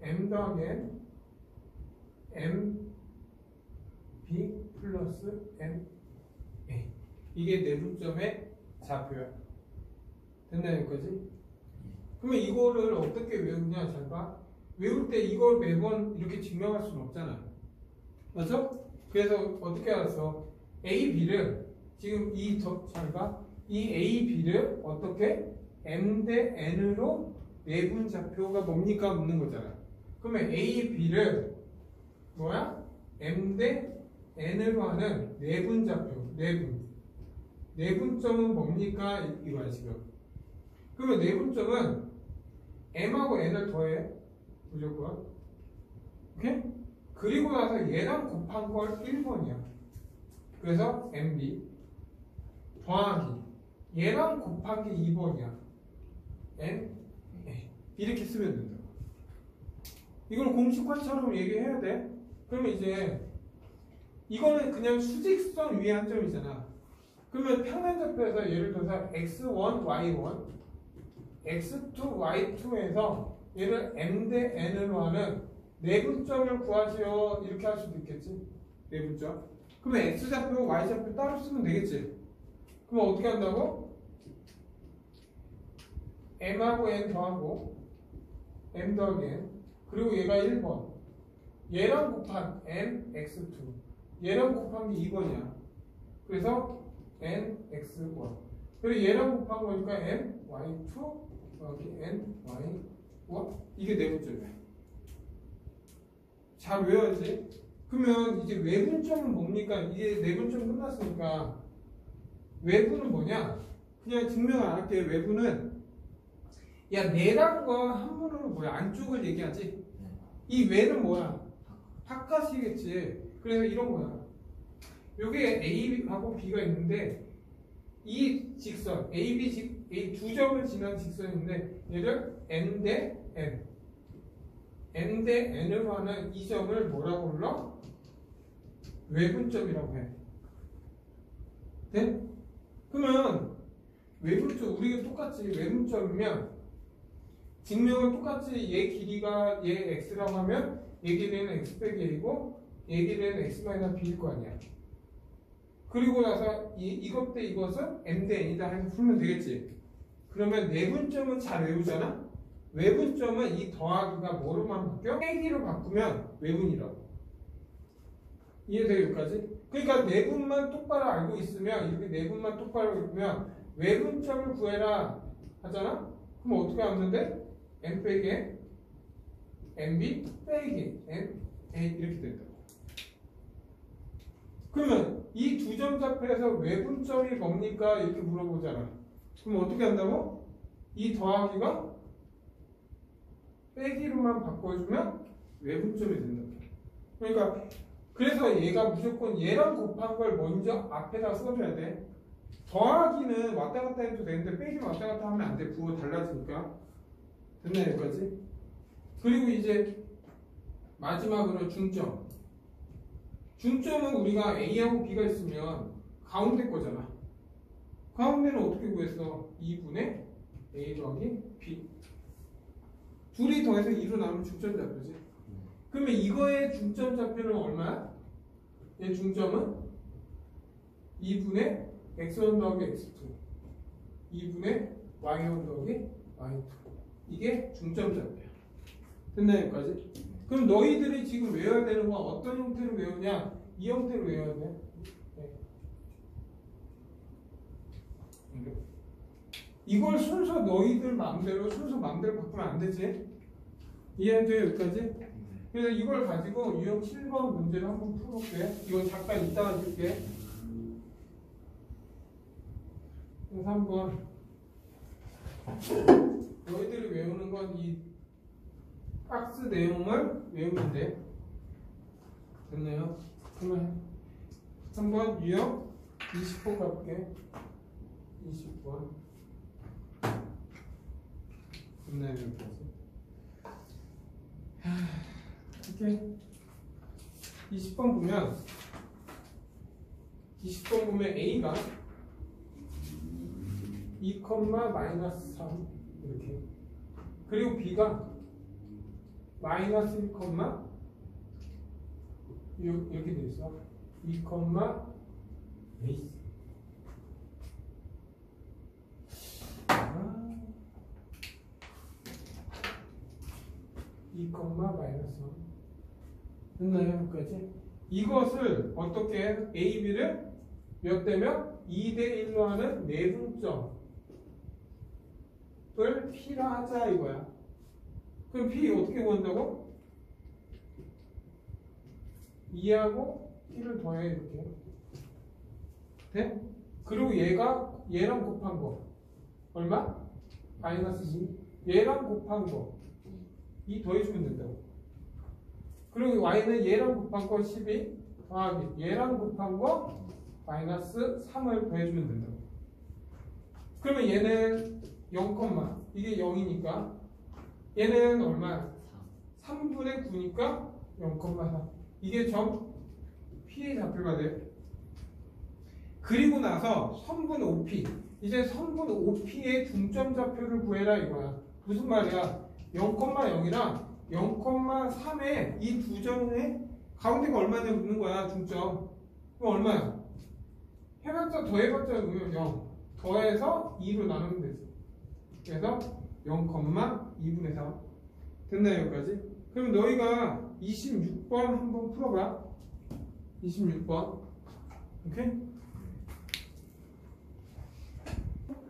M 더하기 N M B 플러스 N A. 이게 내분점의 좌표야. 됐나요 여기까지? 그러면 이거를 어떻게 외우냐 잘 봐. 외울 때 이걸 매번 이렇게 증명할 수는 없잖아. 맞죠? 그래서 어떻게 알았어? A, B를 지금 잘 봐. 이 A, B를 어떻게 M 대 N으로 내분 좌표가 뭡니까? 묻는 거잖아. 그러면 A, B를 뭐야? M 대 N으로 하는 내분 좌표. 내분점은 뭡니까? 이거야 지금. 그러면 내분점은 M하고 N을 더해. 무조건. 오케이? 그리고 나서 얘랑 곱한 걸 1번이야. 그래서 MB 더하기 얘랑 곱한 게 2번이야. N A. 이렇게 쓰면 된다. 이걸 공식화처럼 얘기해야 돼. 그러면 이제 이거는 그냥 수직선 위에 한 점이잖아. 그러면 평면좌표에서 예를 들어서 x1, y1, x2, y2에서 얘를 m 대 n으로 하는 내분점을 구하시오 이렇게 할 수도 있겠지. 내분점. 그러면 x좌표, y좌표 따로 쓰면 되겠지. 그럼 어떻게 한다고? m하고 n 더하고 m 더하기 n 그리고 얘가 1번 얘랑 곱한 n, x2 얘랑 곱한 게 2번이야. 그래서 n, x1 그리고 얘랑 곱한 거니까 n, y2 더하기 n, y1 이게 내분점이야. 잘 외워야지. 그러면 이제 외분점은 뭡니까? 이게 내분점 끝났으니까 외분은 뭐냐? 그냥 증명 안 할게. 외분은 야 내랑과 한문으로 뭐야? 안쪽을 얘기하지. 이 외는 뭐야? 바깥이겠지. 그래서 이런 거야. 여기에 A하고 B가 있는데 이 직선 A 두 점을 지난 직선인데 얘를 N 대 N 대 N으로 하는 이 점을 뭐라고 불러? 외분점이라고 해. 네? 그러면 외분점 우리가 똑같이 외분점이면 증명을 똑같이 얘 길이가 얘 x라고 하면 얘 길이는 x 빼기 a고 얘 길이는 x 마이너스 b일 거 아니야. 그리고 나서 이것 대 이것은 m 대 n이다 해서 풀면 되겠지. 그러면 내분점은 잘 외우잖아. 외분점은 이 더하기가 뭐로만 바뀌어? 빼기로 바꾸면 외분이라고. 이해돼요 여기까지? 그러니까 내분만 똑바로 알고 있으면 이렇게 내분만 똑바로 알고 있으면 외분점을 구해라 하잖아? 그럼 어떻게 하면 돼? m 빼기 mb 빼기 n a 이렇게 된다. 그러면 이 두 점 좌표에서 외분점이 뭡니까? 이렇게 물어보잖아. 그럼 어떻게 한다고? 이 더하기가 빼기로만 바꿔주면 외분점이 된다. 그러니까 그래서 얘가 무조건 얘랑 곱한 걸 먼저 앞에다 써줘야 돼. 더하기는 왔다 갔다 해도 되는데 빼기는 왔다 갔다 하면 안 돼. 부호 달라지니까. 됐나 여기까지? 그리고 이제 마지막으로 중점. 중점은 우리가 A하고 B가 있으면 가운데 거잖아. 가운데는 어떻게 구했어? 2분의 A 더하기 B. 둘이 더해서 2로 나누면 중점 좌표지. 그러면 이거의 중점 좌표는 얼마야? 얘 중점은 2분의 x1 더하기 x2 2분의 y1 더하기 y2 이게 중점 좌표야. 됐나 여기까지? 그럼 너희들이 지금 외워야 되는 건 어떤 형태로 외우냐? 이 형태로 외워야 돼. 네. 이걸 순서 너희들 마음대로 바꾸면 안 되지? 이해돼요 여기까지? 그래서 이걸 가지고 유형 7번 문제를 한번 풀어볼게. 이건 잠깐 이따가 줄게. 3번. 너희들이 외우는 건 이 박스 내용을 외우면 돼. 됐나요? 그러면 한번 유형 20번 가볼게. 20번. 됐나요? 여기까지? 이렇게 20번 보면 A가 2, 마이너스 3 이렇게 그리고 B가 마이너스 1, 이렇게 돼 있어. 2, 2, 마이너스 3 됐나요? 여기까지? 이것을 어떻게 해? A, B를 몇 대면 2대 1로 하는 내분점을 P라 하자 이거야. 그럼 P 어떻게 구한다고? 2하고 P를 더해 이렇게. 돼? 그리고 얘랑 곱한 거 얼마? 마이너스 2. 얘랑 곱한 거 2 더해주면 된다고. 그리고 y는 얘랑 곱한 거 12 더하기 얘랑 곱한 거 마이너스 3을 더해주면 된다고. 그러면 얘는 0, 이게 0이니까 얘는 얼마? 3분의 9니까 0,4 이게 점 P의 좌표가 돼. 그리고 나서 선분 OP 이제 선분 OP의 중점 좌표를 구해라 이거야. 무슨 말이야? 0,0이랑 0,3에 이 두 점의 가운데가 얼마냐 묻는 거야 중점. 그럼 얼마야? 해봤자 더해봤자 0 더해서 2로 나누면 되지. 그래서 0,2분의 3 됐나요 여기까지? 그럼 너희가 26번 한번 풀어봐. 26번 오케이?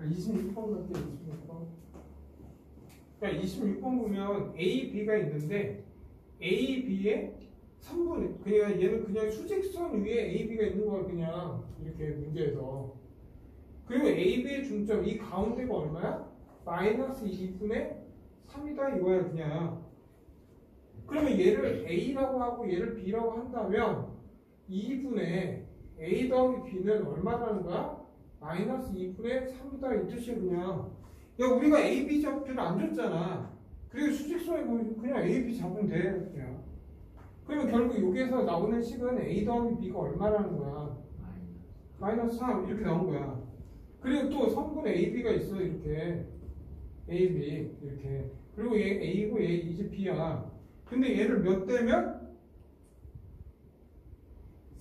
26번 갈게요. 26번. 그러니까 26번 보면 A, B가 있는데 A, B의 3분 그냥 얘는 그냥 수직선 위에 A, B가 있는 거야 그냥 이렇게 문제에서. 그리고 A, B의 중점 이 가운데가 얼마야? 마이너스 2분의 3이다 이거야 그냥. 그러면 얘를 A라고 하고 얘를 B라고 한다면 2분의 A 더하기 B는 얼마라는 거야? 마이너스 2분의 3이다 이 뜻이야 그냥. 야 우리가 A, B 좌표를 안 줬잖아. 그리고 수직선에 그냥 A, B 잡으면 돼 그냥. 그러면 결국 여기에서 나오는 식은 A 더하기 B가 얼마라는 거야? 마이너스 3 이렇게 나온 거야. 그리고 또 성분에 A, B가 있어 이렇게 A, B 이렇게. 그리고 얘 A고 얘 이제 B야. 근데 얘를 몇 대면?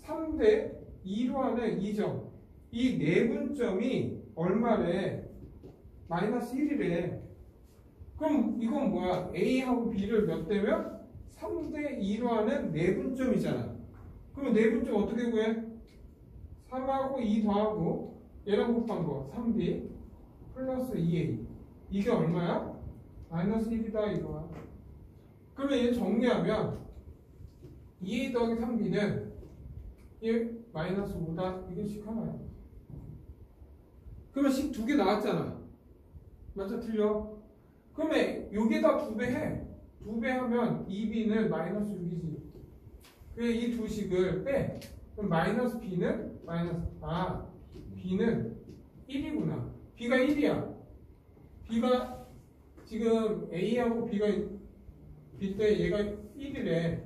3대 2로 하는 2점. 이 내분점이 얼마래? 마이너스 1이래. 그럼 이건 뭐야? A하고 B를 몇 대면? 3대 2로 하는 내분점이잖아. 그럼 내분점 어떻게 구해? 3하고 2 더하고 얘랑 곱한 거 3B 플러스 2A. 이게 얼마야? 마이너스 1이다 이거야. 그러면 얘 정리하면 2A 더하기 3B는 얘 마이너스 5다. 이게 식 하나야. 그러면 식 2개 나왔잖아. 맞죠? 틀려? 그러면 여기다 2배 해. 2배 하면 2B는 마이너스 6이지. 그래 이 두 식을 빼. 그럼 마이너스 B는 B는 1이구나. B가 1이야. B가 지금 A하고 B가 B 때 얘가 1이래.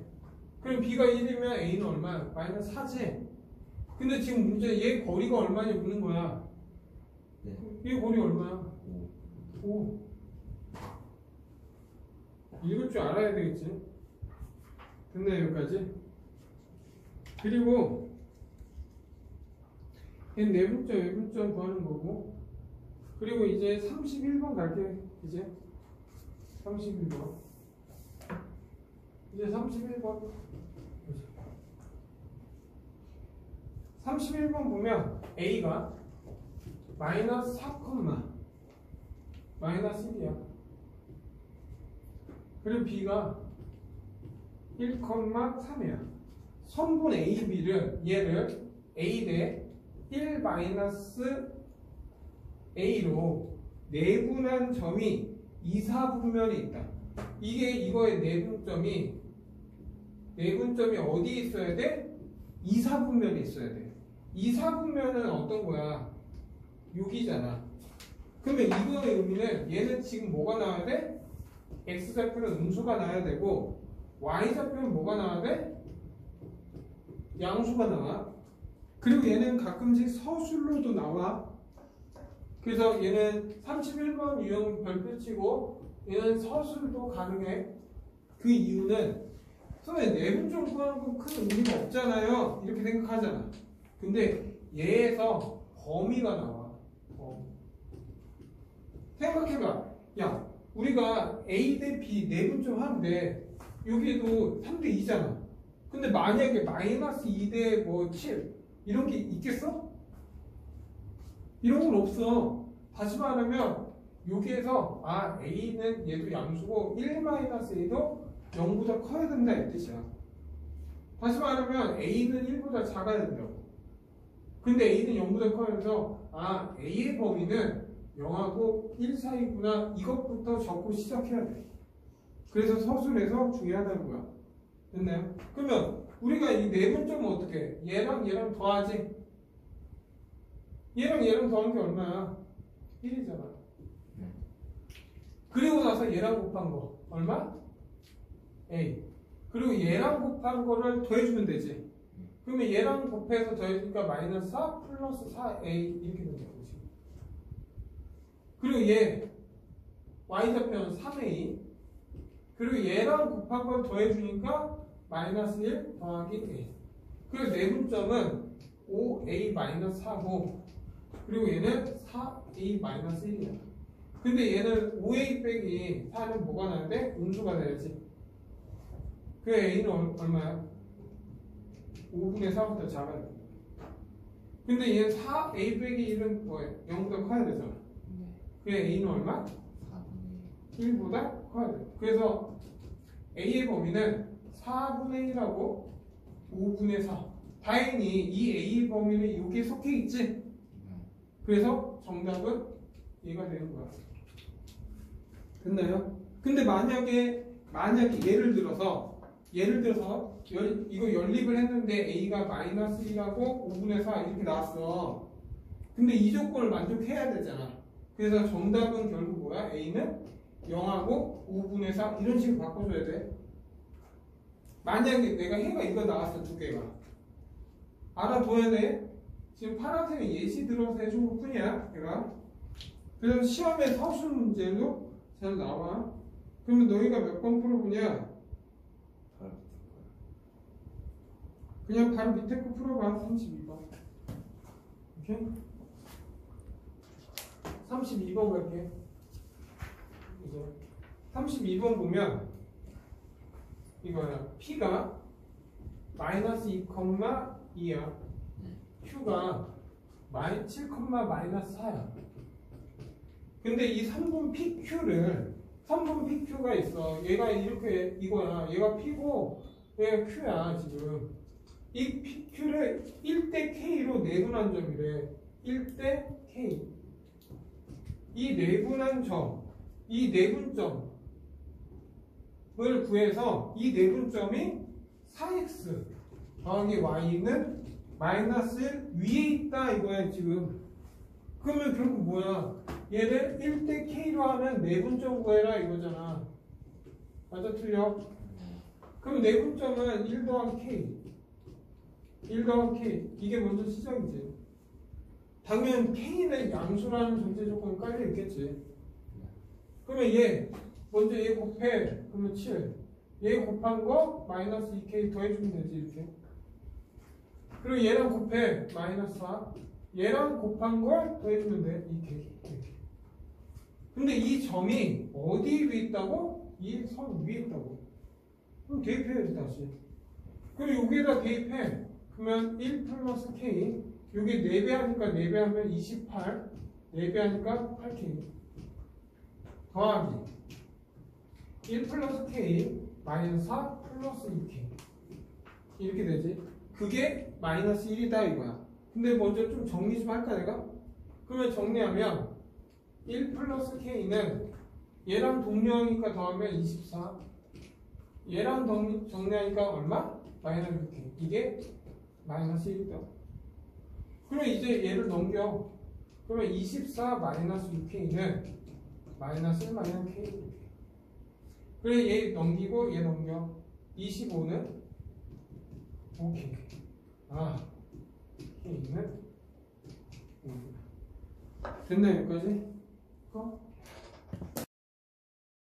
그럼 B가 1이면 A는 얼마야? 마이너스 4지. 근데 지금 문제 얘 거리가 얼마냐 묻는 거야. 네. 얘 거리 얼마야? 5. 읽을 줄 알아야 되겠지. 됐네 여기까지. 그리고 얘 내분점 외분점 구하는 거고. 그리고 이제 31번 갈게. 이제 31번. 이제 31번. 31번 보면 A가 마이너스 4, 마이너스 1이야. 그리고 B가 1,3이야. 선분 A, B를 얘를 A 대 1 마이너스 A로 내분한 점이 2, 4분면에 있다. 이게 이거의 내분점이 어디에 있어야 돼? 2, 4분면에 있어야 돼. 2, 4분면은 어떤 거야? 6이잖아. 그러면 이거의 의미는 얘는 지금 뭐가 나와야 돼? X좌표는 음수가 나와야 되고 Y좌표는 뭐가 나와야 돼? 양수가 나와. 그리고 얘는 가끔씩 서술로도 나와. 그래서 얘는 31번 유형 별표치고 얘는 서술도 가능해. 그 이유는 선생님 내분점 구하는 건 큰 의미가 없잖아요. 이렇게 생각하잖아. 근데 얘에서 범위가 나와. 생각해봐. 야, 우리가 A 대 B 내분점 하는데 여기에도 3대 2잖아. 근데 만약에 마이너스 2 대 뭐 7 이런 게 있겠어? 이런 건 없어. 다시 말하면 여기에서 A는 얘도 양수고 1-A도 0보다 커야 된다 이 뜻이야. 다시 말하면 A는 1보다 작아야 된다고. 근데 A는 0보다 커면서 A의 범위는 0하고 1 사이구나. 이것부터 적고 시작해야 돼. 그래서 서술에서 중요하다는 거야. 됐나요? 그러면 우리가 이 내분점은 어떻게 해? 얘랑 얘랑 더하지? 얘랑 더한 게 얼마야? 1이잖아. 그리고 나서 얘랑 곱한 거 얼마? A. 그리고 얘랑 곱한 거를 더해주면 되지. 그러면 얘랑 곱해서 더해주니까 마이너스 4 플러스 4A 이렇게 된다고 지금. 그리고 얘 Y좌표는 3A. 그리고 얘랑 곱한 걸 더해주니까 마이너스 1 더하기 A. 그리고 내분점은 5A 마이너스 4고 그리고 얘는 4A 마이너스 1이야. 근데 얘는 5A 빼기 4는 뭐가 나야 돼? 음수가 돼야지. 그 A는 얼마야? 5분의 4보다 작아야 돼. 근데 얘는 4A 빼기 1은 뭐야? 0보다 커야 되잖아. 그 A는 얼마? 1보다 커야 돼. 그래서 A의 범위는 4분의 1하고 5분의 4. 다행히 이 A의 범위는 여기에 속해 있지. 그래서 정답은 얘가 되는 거야. 됐나요? 근데 만약에 예를 들어서 이거 연립을 했는데 A가 마이너스 1하고 5분의 4 이렇게 나왔어. 근데 이 조건을 만족해야 되잖아. 그래서 정답은 결국 뭐야? A는 0하고 5분의 4 이런 식으로 바꿔줘야 돼. 만약에 내가 해가 이거 나왔어 두 개가. 알아둬야 돼. 지금 파란색은 예시 들어서 해준 것 뿐이야 내가. 그래서 시험에 서술 문제도 잘 나와. 그러면 너희가 몇 번 풀어보냐? 그냥 바로 밑에 거 풀어봐. 32번. 오케이? 32번 갈게. 이제 32번 보면 이거야. P가 마이너스 2,2야. Q가 7, 마이너스 4야. 근데 이 3분 PQ가 있어. 얘가 이렇게 이거야. 얘가 P고 얘가 Q야 지금. 이 PQ를 1대 K로 내분한 점이래. 1대 K. 이 내분한 점, 이 내분점을 구해서 이 내분점이 4x 더하기 y는 마이너스 1 위에 있다 이거야 지금. 그러면 결국 뭐야? 얘를 1대 K로 하는 내분점 구해라 이거잖아. 맞아 틀려? 그럼 내분점은 1 더하기 K 1 더하기 K 이게 먼저 시작이지. 당연 K는 양수라는 전제 조건 깔려 있겠지. 그러면 얘 먼저 얘 곱해. 그러면 7. 얘 곱한 거 마이너스 2K 더해주면 되지 이렇게. 그리고 얘랑 곱해. 마이너스 4. 얘랑 곱한 걸 더해주면 돼. 2K 이렇게. 근데 이 점이 어디 위에 있다고? 이 선 위에 있다고. 그럼 대입해야지 다시. 그리고 여기에다 대입해. 그러면 1 플러스 K. 여기 4배 하니까 4배 하면 28. 4배 하니까 8K. 더하기 1 플러스 K 마이너스 4 플러스 2K. 이렇게 되지. 그게 마이너스 1이다 이거야. 근데 먼저 좀 정리 좀 할까 내가? 그러면 정리하면 1 플러스 K는 얘랑 동료하니까 더하면 24. 얘랑 정리하니까 얼마? 마이너스 6K. 이게 마이너스 1이다. 그럼 이제 얘를 넘겨. 그러면 24 마이너스 6K는 마이너스 1 마이너스 K. 그래 얘 넘기고 얘 넘겨. 25는 5K. 아 K는 됐나 여기까지?